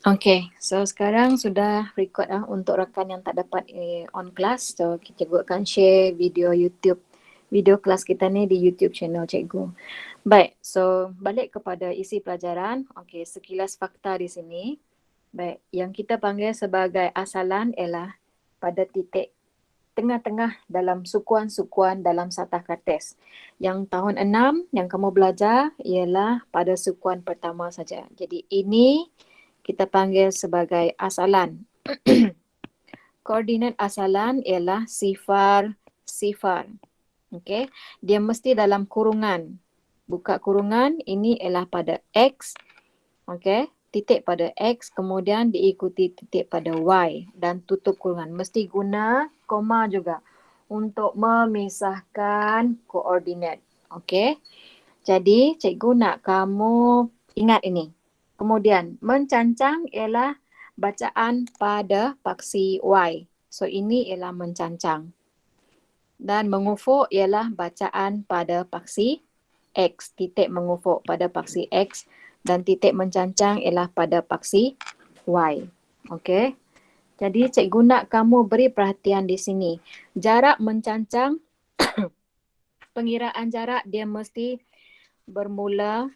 Okay, so sekarang sudah record untuk rakan yang tak dapat on class. So cikgu akan share video kelas kita ni di YouTube channel cikgu. Baik, so balik kepada isi pelajaran. Okay, sekilas fakta di sini. Baik, yang kita panggil sebagai asalan ialah pada titik tengah-tengah dalam sukuan-sukuan dalam satah kertas. Yang tahun 6 yang kamu belajar ialah pada sukuan pertama saja. Jadi ini kita panggil sebagai asalan. Koordinat asalan ialah sifar. Okey, dia mesti dalam kurungan. Buka kurungan, ini ialah pada X. Okey, titik pada X kemudian diikuti titik pada Y dan tutup kurungan. Mesti guna koma juga untuk memisahkan koordinat. Okey. Jadi cikgu nak kamu ingat ini. Kemudian mencancang ialah bacaan pada paksi Y. So ini ialah mencancang. Dan mengufuk ialah bacaan pada paksi X. Titik mengufuk pada paksi X dan titik mencancang ialah pada paksi Y. Okey. Jadi cikgu nak kamu beri perhatian di sini. Jarak mencancang, pengiraan jarak dia mesti bermula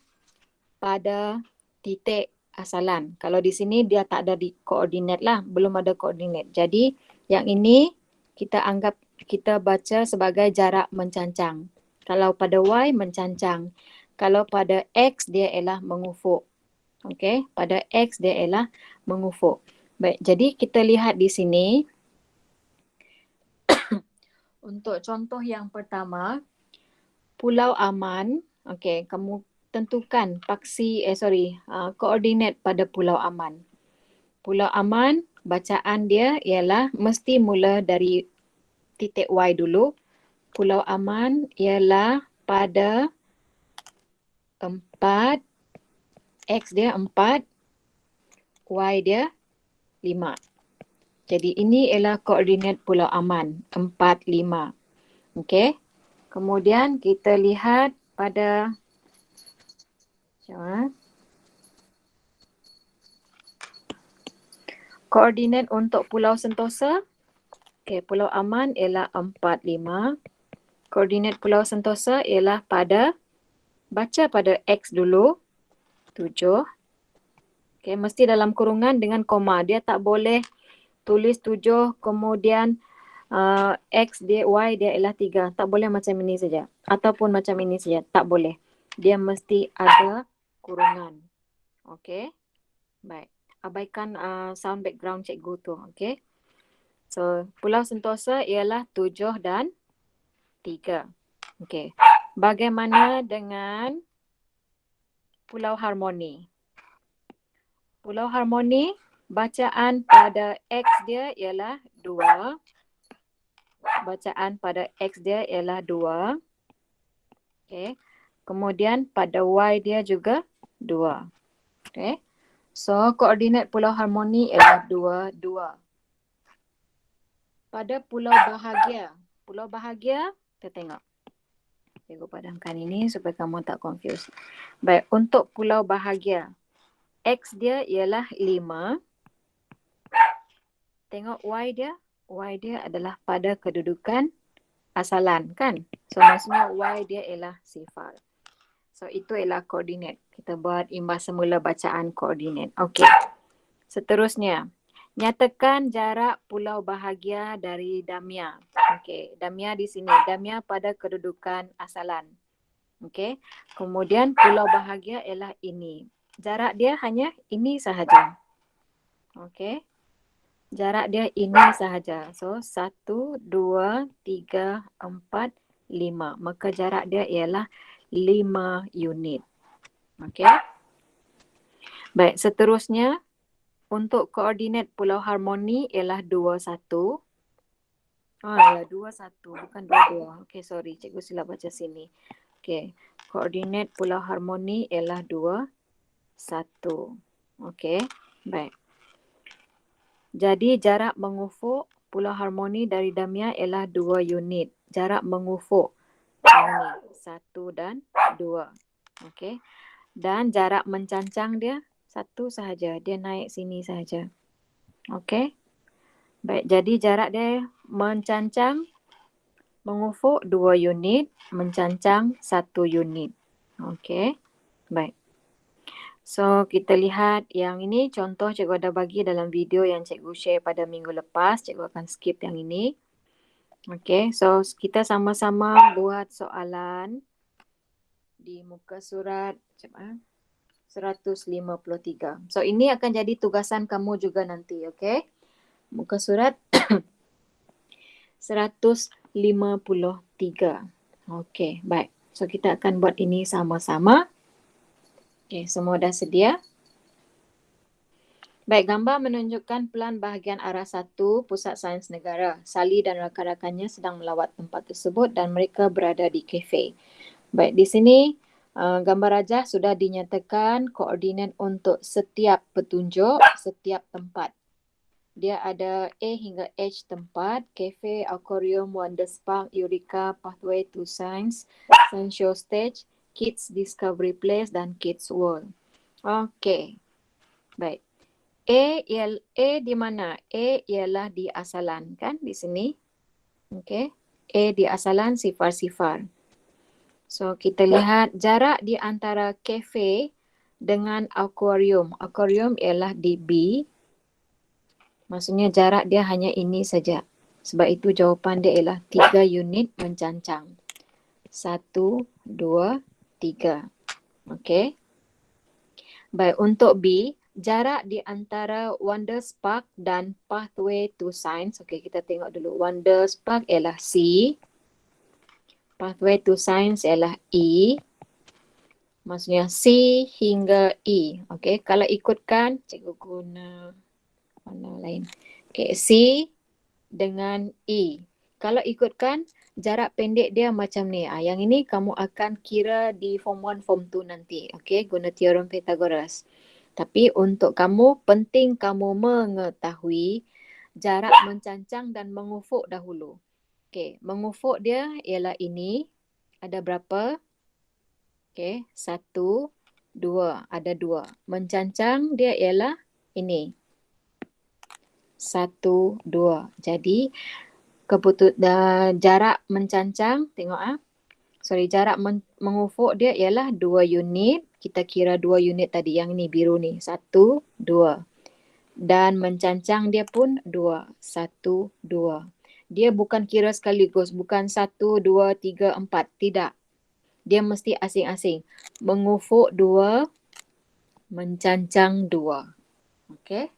pada titik asalan. Kalau di sini dia tak ada di koordinat lah, belum ada koordinat. Jadi yang ini kita anggap kita baca sebagai jarak mencancang. Kalau pada Y mencancang. Kalau pada X dia ialah mengufuk. Okey, pada X dia ialah mengufuk. Baik, jadi kita lihat di sini untuk contoh yang pertama, Pulau Aman. Okey, kamu tentukan koordinat pada Pulau Aman. Pulau Aman, bacaan dia ialah mesti mula dari titik Y dulu. Pulau Aman ialah pada 4, X dia 4, Y dia 5. Jadi ini ialah koordinat Pulau Aman, 4, 5. Okey. Kemudian kita lihat pada koordinat untuk Pulau Sentosa. Okey, Pulau Aman ialah 4, 5. Koordinat Pulau Sentosa ialah baca pada X dulu, 7. Okey, mesti dalam kurungan dengan koma. Dia tak boleh tulis 7 kemudian X dia, Y dia ialah 3. Tak boleh macam ini saja. Ataupun macam ini saja. Tak boleh. Dia mesti ada kurungan. Okey. Baik. Abaikan sound background cikgu tu. Okey. So, Pulau Sentosa ialah 7 dan 3. Okey. Bagaimana dengan Pulau Harmoni? Pulau Harmoni, bacaan pada X dia ialah 2. Bacaan pada X dia ialah 2. Okey. Kemudian pada Y dia juga 2. Okey. So, koordinat Pulau Harmoni ialah 2, 2. Pada Pulau Bahagia. Pulau Bahagia, kita tengok. Cikgu padamkan ini supaya kamu tak confuse. Baik, untuk Pulau Bahagia. X dia ialah 5. Tengok Y dia. Y dia adalah pada kedudukan asalan kan. So maksudnya Y dia ialah sifar. So itu ialah koordinat. Kita buat imbas semula bacaan koordinat. Okey. Seterusnya. Nyatakan jarak Pulau Bahagia dari Damia. Okey, Damia di sini. Damia pada kedudukan asalan. Okey. Kemudian Pulau Bahagia ialah ini. Jarak dia hanya ini sahaja. Okey. Jarak dia ini sahaja. So, 1, 2, 3, 4, 5. Maka jarak dia ialah 5 unit. Okey. Baik, seterusnya untuk koordinat Pulau Harmoni ialah 21. Ialah 21, bukan 22. Okey, sorry. Cikgu silap baca sini. Okey. Koordinat Pulau Harmoni ialah 21. Okey. Baik. Jadi jarak mengufuk Pulau Harmoni dari Damia ialah 2 unit. Jarak mengufuk ini 1 dan 2. Okey. Dan jarak mencancang dia Satu sahaja, dia naik sini sahaja. Okey. Baik, jadi jarak dia mencancang, mengufuk 2 unit, mencancang 1 unit. Okey. Baik. So, kita lihat yang ini contoh cikgu ada bagi dalam video yang cikgu share pada minggu lepas. Cikgu akan skip yang ini. Okey, so kita sama-sama buat soalan di muka surat 153. So, ini akan jadi tugasan kamu juga nanti, okey? Muka surat 153. Okey, baik. So, kita akan buat ini sama-sama. Okey, semua dah sedia? Baik, gambar menunjukkan pelan bahagian arah 1 Pusat Sains Negara. Sally dan rakan-rakannya sedang melawat tempat tersebut dan mereka berada di kafe. Baik, di sini gambar rajah sudah dinyatakan koordinat untuk setiap petunjuk, setiap tempat. Dia ada A hingga H tempat, kafe, aquarium, Wonders Park, Eureka, Pathway to Science, Science Show Stage, Kids Discovery Place dan Kids World. Okey. Baik. A di mana? A ialah di asalan kan di sini. Okey. A di asalan sifar-sifar. So kita lihat jarak di antara kafe dengan akuarium. Akuarium ialah di B. Maksudnya jarak dia hanya ini saja. Sebab itu jawapan dia ialah 3 unit mencancang. 1, 2, 3. Okey. Baik, untuk B, jarak di antara Wonders Park dan Pathway to Science. Okey, kita tengok dulu. Wonders Park ialah C. Pathway to Science ialah E. Maksudnya C hingga E. Okey, kalau ikutkan, cikgu guna warna lain. Okey, C dengan E. Kalau ikutkan, jarak pendek dia macam ni. Yang ini kamu akan kira di form 1, form 2 nanti. Okey, guna teorem Pythagoras. Tapi untuk kamu, penting kamu mengetahui jarak mencancang dan mengufuk dahulu. Okey, mengufuk dia ialah ini. Ada berapa? Okey, 1, 2. Ada 2. Mencancang dia ialah ini. 1, 2. Jadi, jarak mencancang, tengok jarak mengufuk dia ialah 2 unit. Kita kira 2 unit tadi, yang ni biru ni. 1, 2. Dan mencancang dia pun 2. 1, 2. Dia bukan kira sekaligus, bukan 1, 2, 3, 4. Tidak. Dia mesti asing-asing. Mengufuk 2, mencancang 2. Okey?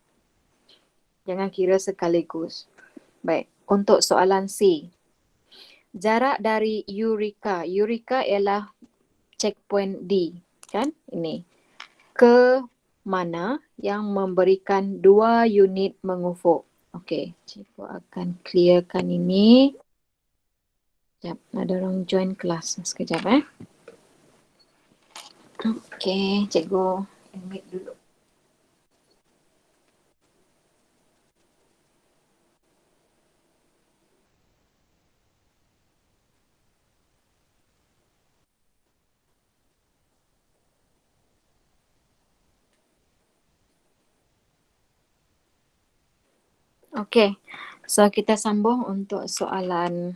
Jangan kira sekaligus. Baik, untuk soalan C. Jarak dari Eureka. Eureka ialah checkpoint D, kan? Ini. Ke mana yang memberikan 2 unit mengufuk. Okey, cikgu akan clearkan ini. Sekejap, ada orang join kelas. Sekejap Okey, cikgu ambil dulu. Okey, so kita sambung untuk soalan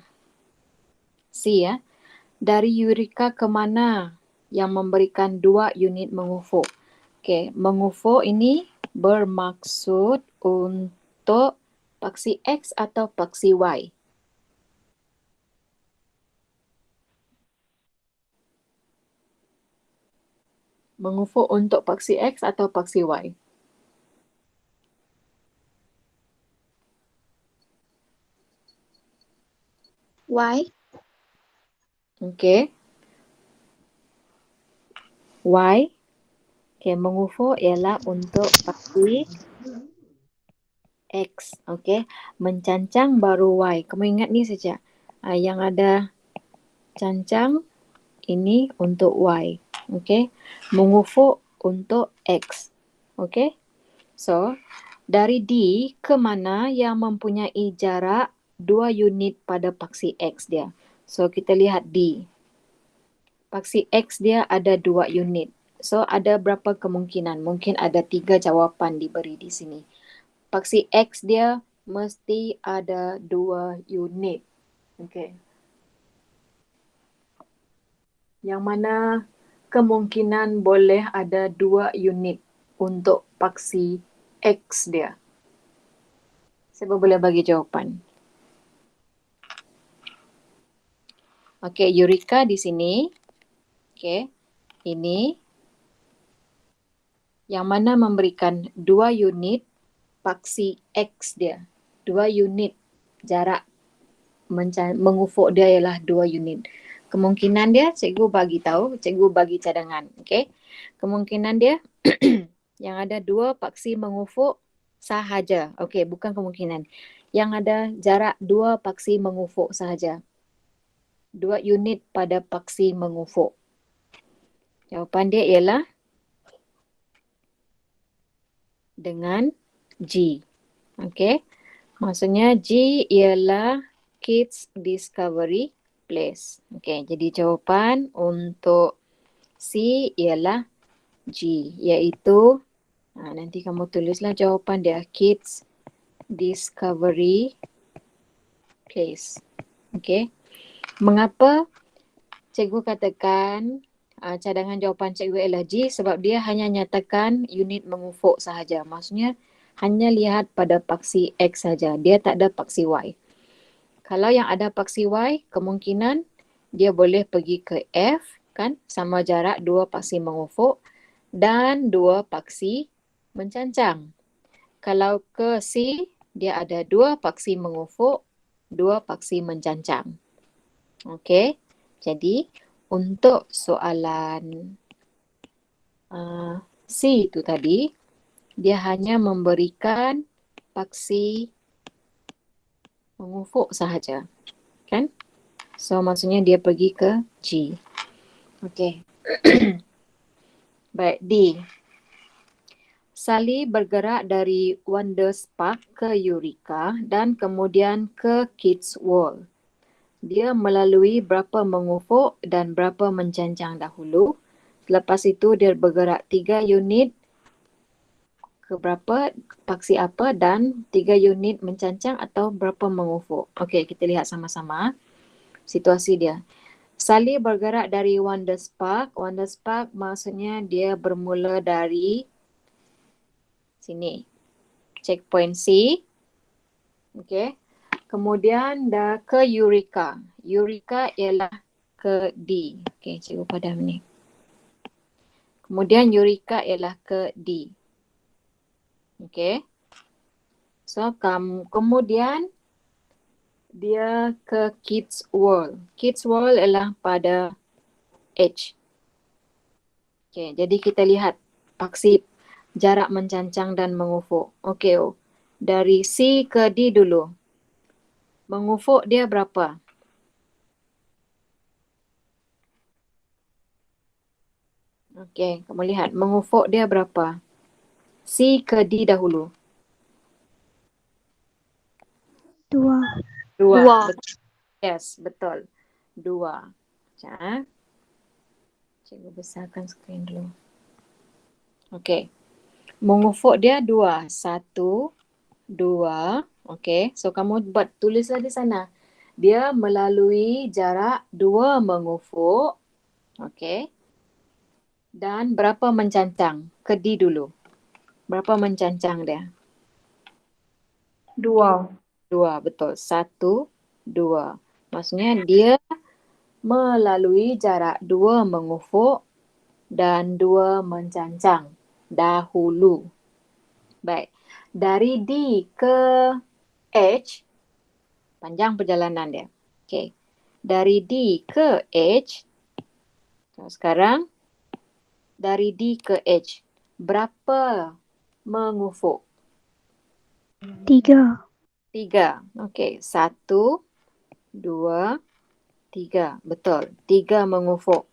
C ya. Dari Eureka ke mana yang memberikan 2 unit mengufuk? Okey, mengufuk ini bermaksud untuk paksi X atau paksi Y? Mengufuk untuk paksi X atau paksi Y? Y. Okey. Y. Okey, mengufuk ialah untuk paksi X. Okey. Mencancang baru Y. Kamu ingat ni saja. Yang ada cancang ini untuk Y. Okey. Mengufuk untuk X. Okey. So, dari D ke mana yang mempunyai jarak 2 unit pada paksi X dia. So, kita lihat D. Paksi X dia ada 2 unit. So ada berapa kemungkinan? Mungkin ada 3 jawapan diberi di sini. Paksi X dia mesti ada 2 unit. Okay. Yang mana kemungkinan boleh ada 2 unit untuk paksi X dia? Siapa boleh bagi jawapan? Okay, Eureka di sini. Okay, ini yang mana memberikan 2 unit paksi X dia. 2 unit jarak mengufuk dia ialah 2 unit. Kemungkinan dia cikgu bagi tahu, cikgu bagi cadangan. Okay. Kemungkinan dia yang ada 2 paksi mengufuk sahaja. Okay, bukan kemungkinan. Yang ada jarak 2 paksi mengufuk sahaja. 2 unit pada paksi mengufuk. Jawapan dia ialah dengan G. Okay. Maksudnya G ialah Kids Discovery Place. Okay, jadi jawapan untuk C ialah G, iaitu nanti kamu tulislah jawapan dia, Kids Discovery Place. Okay. Mengapa cikgu katakan cadangan jawapan cikgu ialah G? Sebab dia hanya nyatakan unit mengufuk sahaja. Maksudnya hanya lihat pada paksi X saja. Dia tak ada paksi Y. Kalau yang ada paksi Y, kemungkinan dia boleh pergi ke F, kan? Sama jarak 2 paksi mengufuk dan 2 paksi mencancang. Kalau ke C, dia ada 2 paksi mengufuk, 2 paksi mencancang. Okey. Jadi, untuk soalan C itu tadi, dia hanya memberikan paksi mengufuk sahaja. Kan? So, maksudnya dia pergi ke G. Okey. Baik, D. Sally bergerak dari Wonders Park ke Eureka dan kemudian ke Kids World. Dia melalui berapa mengufuk dan berapa mencancang dahulu. Lepas itu dia bergerak 3 unit ke berapa, paksi apa dan 3 unit mencancang atau berapa mengufuk. Okey, kita lihat sama-sama situasi dia. Sally bergerak dari Wonders Park. Wonders Park maksudnya dia bermula dari sini. Checkpoint C. Okey. Kemudian dah ke Eureka. Eureka ialah ke D. Okey, cikgu padam ni. Kemudian Eureka ialah ke D. Okey. So, kemudian dia ke Kids World. Kids World ialah pada H. Okey, jadi kita lihat paksi jarak mencancang dan mengufuk. Okey, dari C ke D dulu. Mengufuk dia berapa? Okey, kamu lihat mengufuk dia berapa? C ke D dahulu. 2. 2. Yes, betul. 2. Sekejap. Cikgu besarkan skrin dulu. Okey. Mengufuk dia 2. 1, 2. Okey. So kamu buat tulislah di sana. Dia melalui jarak 2 mengufuk. Okey. Dan berapa mencancang? Ke D dulu. Berapa mencancang dia? 2. 2, betul. 1, 2. Maksudnya dia melalui jarak 2 mengufuk dan 2 mencancang dahulu. Baik. Dari D ke H, panjang perjalanan dia. Okey. Dari D ke H, sekarang dari D ke H, berapa mengufuk? 3. 3. Okey. 1, 2, 3. Betul. 3 mengufuk.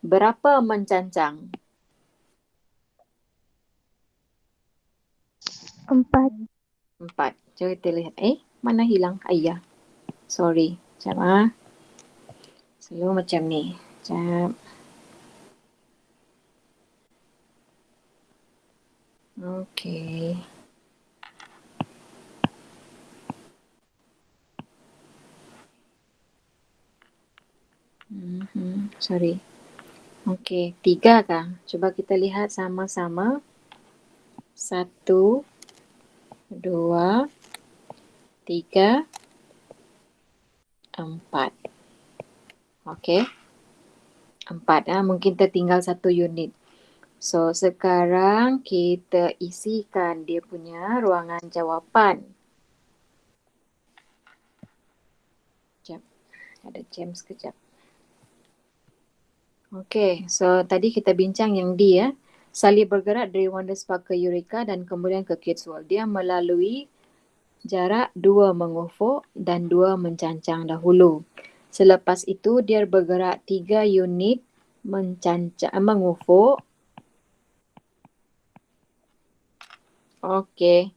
Berapa mencancang? 4. 4. Cuba kita lihat. Mana hilang ayah? Sorry. Sekejap. Selalu macam ni. Sekejap. Okey. Sorry. Okey, 3 kah? Cuba kita lihat sama-sama. 1, 2, 3, 4. Okey, 4 mungkin tertinggal 1 unit. So, sekarang kita isikan dia punya ruangan jawapan. Sekejap, ada jam sekejap. Okey, so tadi kita bincang yang D ya. Sally bergerak dari Wonderspark ke Eureka dan kemudian ke Kids World. Dia melalui jarak 2 mengufuk dan 2 mencancang dahulu. Selepas itu dia bergerak 3 unit mengufuk. Okey,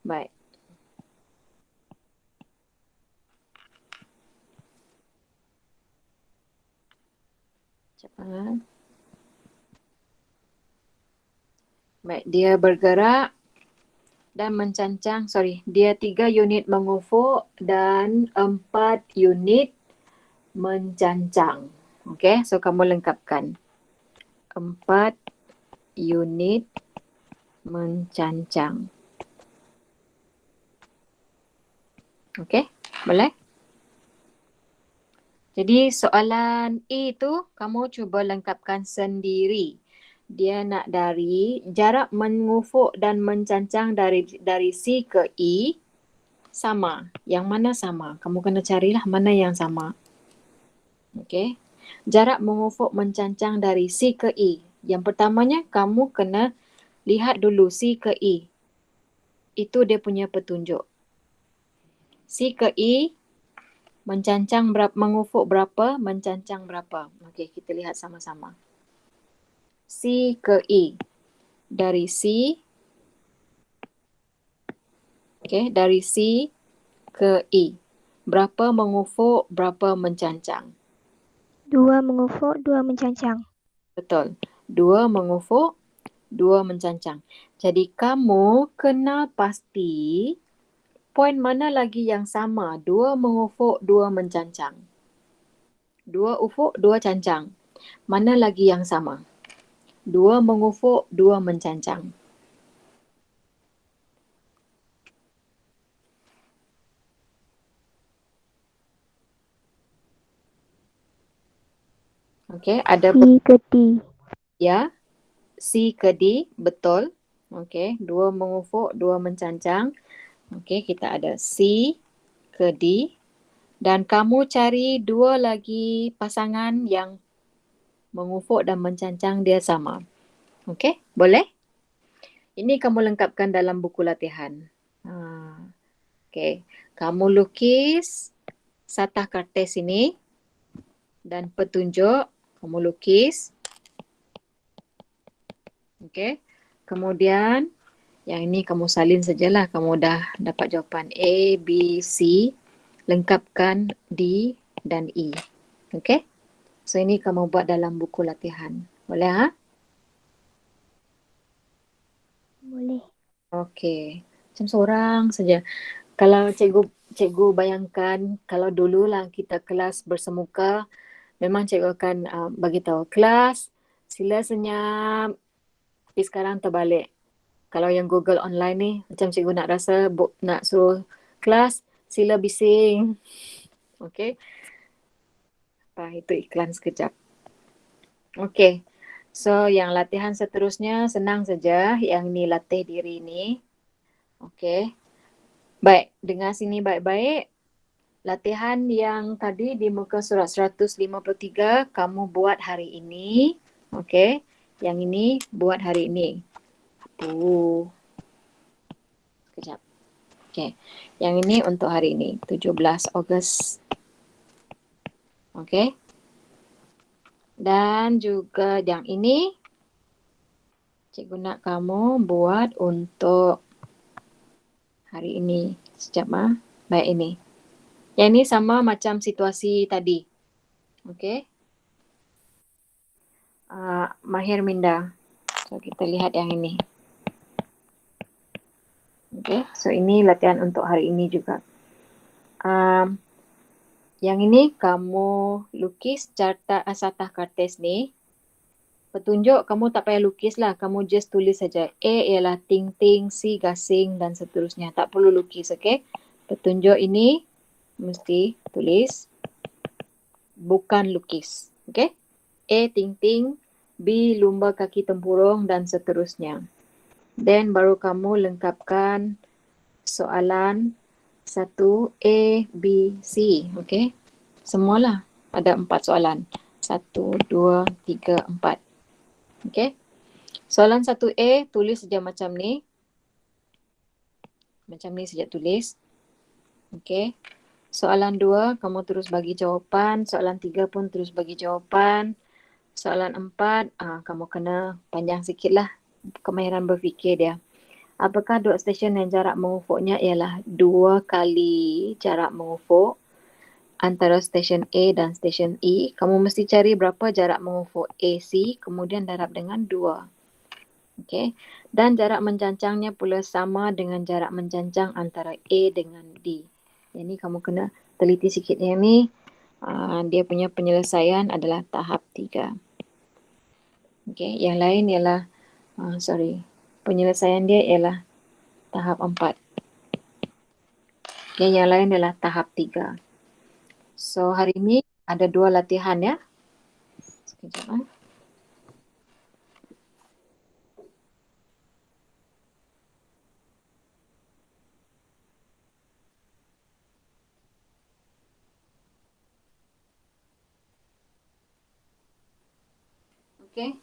baik. Cepat. Baik, dia bergerak dan mencancang, dia 3 unit mengufuk dan 4 unit mencancang. Okey, so kamu lengkapkan. 4 unit mencancang. Okey, boleh? Jadi soalan A tu kamu cuba lengkapkan sendiri. Dia nak dari jarak mengufuk dan mencancang dari C ke E sama. Yang mana sama? Kamu kena carilah mana yang sama. Okey. Jarak mengufuk mencancang dari C ke E. Yang pertamanya kamu kena lihat dulu C ke E. Itu dia punya petunjuk. C ke E mencancang berapa, mengufuk berapa, mencancang berapa. Okey, kita lihat sama-sama. C ke E. Dari C, okey, dari C ke E. Berapa mengufuk, berapa mencancang? 2 mengufuk, 2 mencancang. Betul. 2 mengufuk, 2 mencancang. Jadi kamu kenal pasti poin mana lagi yang sama. 2 mengufuk, 2 mencancang. 2 ufuk, 2 cancang. Mana lagi yang sama? 2 mengufuk, 2 mencancang. Okey, ada C ke D. ya. C ke D, betul. Okey, 2 mengufuk, 2 mencancang. Okey, kita ada C ke D. Dan kamu cari 2 lagi pasangan yang mengufuk dan mencancang dia sama. Okey, boleh? Ini kamu lengkapkan dalam buku latihan. Okey, kamu lukis satah kertas ini dan petunjuk kamu lukis. Okey, kemudian yang ini kamu salin sajalah. Kamu dah dapat jawapan A, B, C. Lengkapkan D dan E. Okey? So ini kamu buat dalam buku latihan. Boleh ha? Boleh. Okey. Macam seorang saja. Kalau cikgu bayangkan kalau dululah kita kelas bersemuka, memang cikgu akan bagi tahu kelas sila senyap. Tapi sekarang terbalik. Kalau yang Google online ni, macam cikgu nak nak suruh kelas, sila bising. Okey. Itu iklan sekejap. Okey. So, yang latihan seterusnya senang saja. Yang ni latih diri ni. Okey. Baik, dengar sini baik-baik. Latihan yang tadi di muka surat 153, kamu buat hari ini. Okey. Yang ini buat hari ini. Sekejap. Okey. Yang ini untuk hari ini, 17 Ogos. Okey. Dan juga yang ini, cikgu nak kamu buat untuk hari ini. Sekejap Baik ini. Yang ini sama macam situasi tadi. Okey. Mahir Minda. So kita lihat yang ini. Okay, so ini latihan untuk hari ini juga. Yang ini kamu lukis carta asatah kertas ni. Petunjuk kamu tak payah lukis lah. Kamu just tulis saja. A ialah ting-ting, C gasing dan seterusnya. Tak perlu lukis, okay? Petunjuk ini mesti tulis. Bukan lukis, okay? A ting-ting, B lumba kaki tempurung dan seterusnya. Then baru kamu lengkapkan soalan 1 A, B, C, okay? Semualah ada 4 soalan. 1, 2, 3, 4. Okay? Soalan 1A tulis saja macam ni. Macam ni saja tulis. Okay. Soalan 2 kamu terus bagi jawapan. Soalan 3 pun terus bagi jawapan. Soalan 4 kamu kena panjang sikit lah kemahiran berfikir dia. Apakah dot stesen yang jarak mengufuknya ialah 2 kali jarak mengufuk antara stesen A dan stesen E. Kamu mesti cari berapa jarak mengufuk AC kemudian darab dengan 2. Okay. Dan jarak mencancangnya pula sama dengan jarak mencancang antara A dengan D. Jadi kamu kena teliti sikit yang ni. Dia punya penyelesaian adalah tahap 3. Okay. Yang lain ialah, penyelesaian dia ialah tahap 4. Okay. Yang lain ialah tahap 3. So hari ini ada 2 latihan ya. Sekejap. Okay.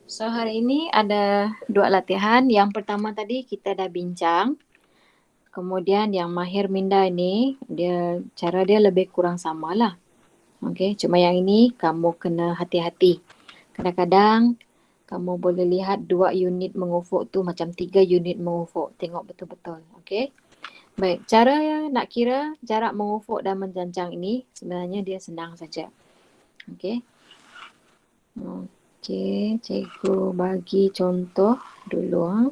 So hari ini ada 2 latihan. Yang pertama tadi kita dah bincang. Kemudian yang Mahir Minda ini, cara dia lebih kurang sama lah. Okay. Cuma yang ini kamu kena hati-hati. Kadang-kadang kamu boleh lihat 2 unit mengufuk tu macam 3 unit mengufuk. Tengok betul-betul. Okay. Baik, cara yang nak kira jarak mengufuk dan mencancang ini sebenarnya dia senang saja. Okay. Okey, cikgu bagi contoh dulu.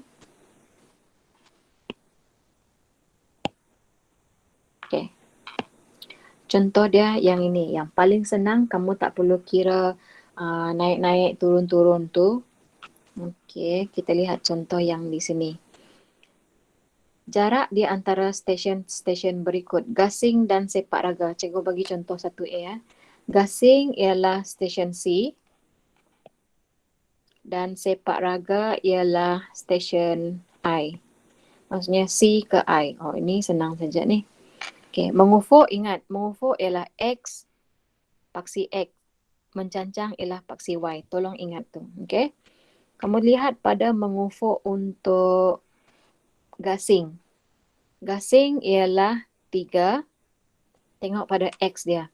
Okey. Contoh dia yang ini. Yang paling senang kamu tak perlu kira naik-naik turun-turun tu. Okey, kita lihat contoh yang di sini. Jarak di antara stesen-stesen berikut. Gasing dan sepak raga. Cikgu bagi contoh 1A ya. Gasing ialah stesen C. Dan sepak raga ialah stesen I. Maksudnya C ke I. Oh, ini senang saja ni. Okey, mengufuk ingat, mengufuk ialah X paksi X. Mencancang ialah paksi Y. Tolong ingat tu. Okey. Kamu lihat pada mengufuk untuk gasing. Gasing ialah 3. Tengok pada X dia.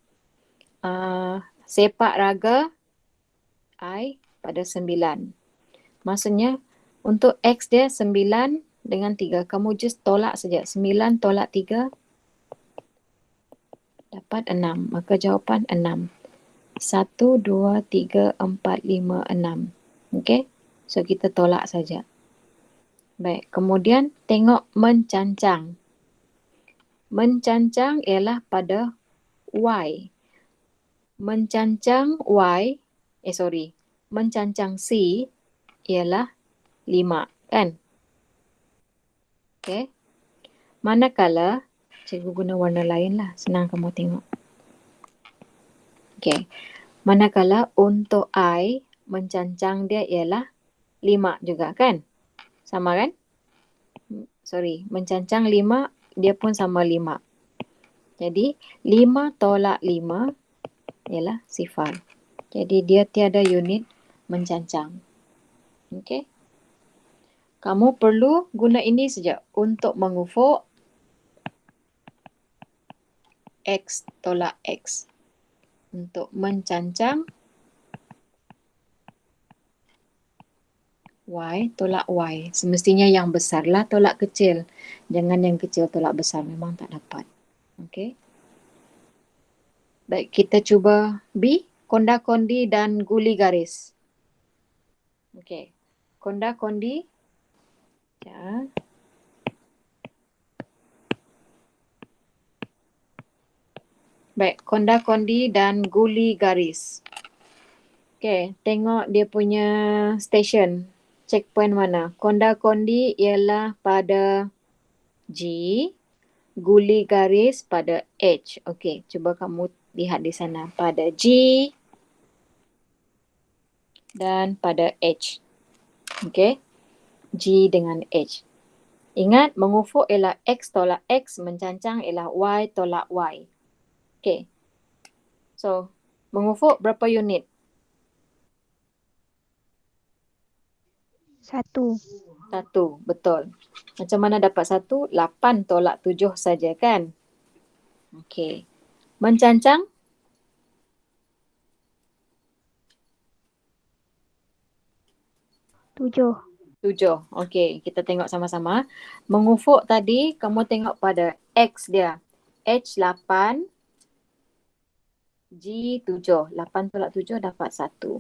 Sepak raga I pada 9. Maksudnya untuk X dia 9 dengan 3. Kamu just tolak saja. 9 tolak 3 dapat 6. Maka jawapan 6. 1, 2, 3, 4, 5, 6. Okey. So kita tolak saja. Baik. Kemudian tengok mencancang. Mencancang ialah pada Y. Mencancang Y. Mencancang C ialah 5. Kan? Okey. Manakala, cikgu guna warna lain lah. Senang kamu tengok. Okey. Manakala untuk I, mencancang dia ialah 5 juga kan? Sama kan? Mencancang 5, dia pun sama 5. Jadi, 5 tolak 5 ialah 0. Jadi, dia tiada unit mencancang. Okey. Kamu perlu guna ini saja untuk mengufuk X tolak X. Untuk mencancang Y tolak Y. Semestinya yang besarlah tolak kecil. Jangan yang kecil tolak besar. Memang tak dapat. Okey. Baik, kita cuba B. Konda-kondi dan guli garis. Okey. Konda-kondi. Ya. Baik, konda-kondi dan guli garis. Okay, tengok dia punya station. Checkpoint mana? Konda-kondi ialah pada G, guli garis pada H. Okay, cuba kamu lihat di sana. Pada G dan pada H. Okay, G dengan H. Ingat, mengufuk ialah X tolak X, mencancang ialah Y tolak Y. Okay. So, mengufuk berapa unit? 1. 1, betul. Macam mana dapat 1? 8 tolak 7 saja kan? Okay. Mencancang? 7. 7. Okey, kita tengok sama-sama. Mengufuk tadi, kamu tengok pada X dia. H 8, G 7. 8 tolak 7 dapat 1.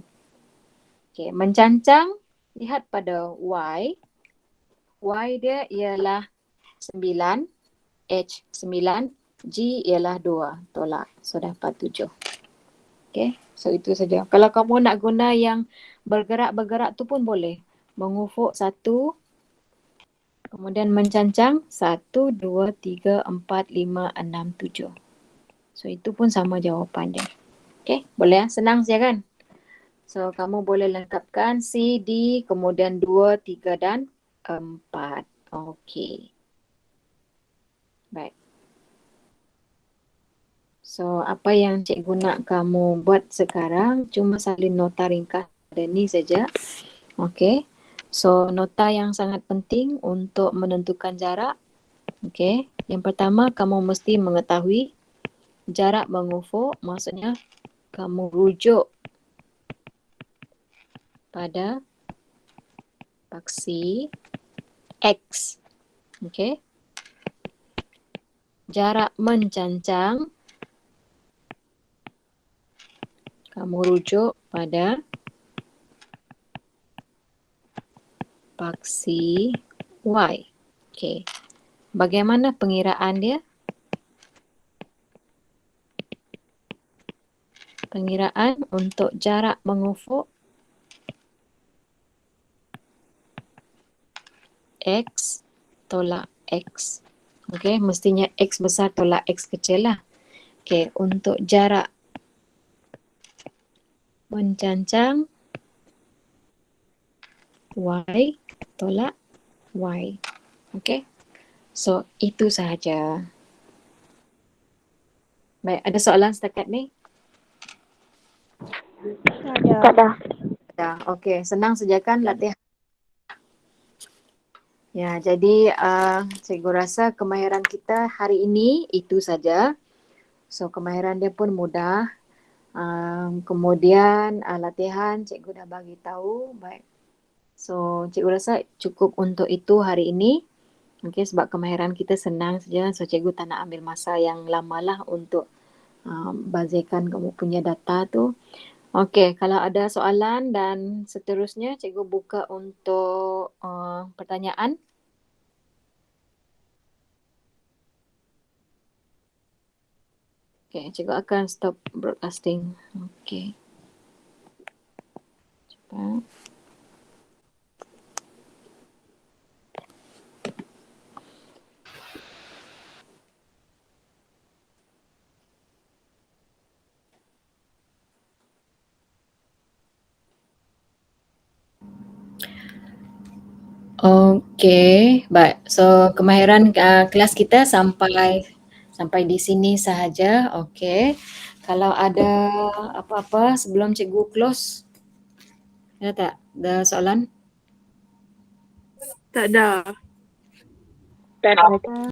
Okey, mencancang, lihat pada Y. Y dia ialah 9, H 9, G ialah 2 tolak. So dapat 7. Okey, so itu saja. Kalau kamu nak guna yang bergerak-bergerak tu pun boleh. Mengufuk 1, kemudian mencancang 1, 2, 3, 4, 5, 6, 7. So itu pun sama jawapan dia. Okay, boleh ya? Senang saja kan? So kamu boleh lengkapkan C, D, kemudian 2, 3 dan 4. Okay. Baik. So apa yang cikgu nak kamu buat sekarang cuma salin nota ringkas pada ni saja. Okay. So nota yang sangat penting untuk menentukan jarak. Okay. Yang pertama kamu mesti mengetahui jarak mengufuk, maksudnya kamu rujuk pada paksi X. Okay. Jarak mencancang, kamu rujuk pada paksi Y. Okay. Bagaimana pengiraan dia? Pengiraan untuk jarak mengufuk X tolak X. Okay, mestinya X besar tolak X kecil lah. Okay, untuk jarak mencancang Y tolak Y. Okay, so itu sahaja. Baik, ada soalan setakat ni? Tak ada. Dah, okay, senang saja kan latihan? Ya, jadi cikgu rasa kemahiran kita hari ini itu saja. So kemahiran dia pun mudah. Kemudian latihan cikgu dah bagi tahu. Baik. So cikgu rasa cukup untuk itu hari ini. Okay, sebab kemahiran kita senang saja. So cikgu tak nak ambil masa yang lama lah untuk bazirkan kamu punya data tu. Okay, kalau ada soalan dan seterusnya cikgu buka untuk pertanyaan. Okay, cikgu akan stop broadcasting. Okay. Cepat. Okay, baik. So kemahiran kelas kita sampai di sini sahaja. Okay. Kalau ada apa-apa sebelum cikgu close, ada tak? Ada soalan? Tak ada. Tak ada.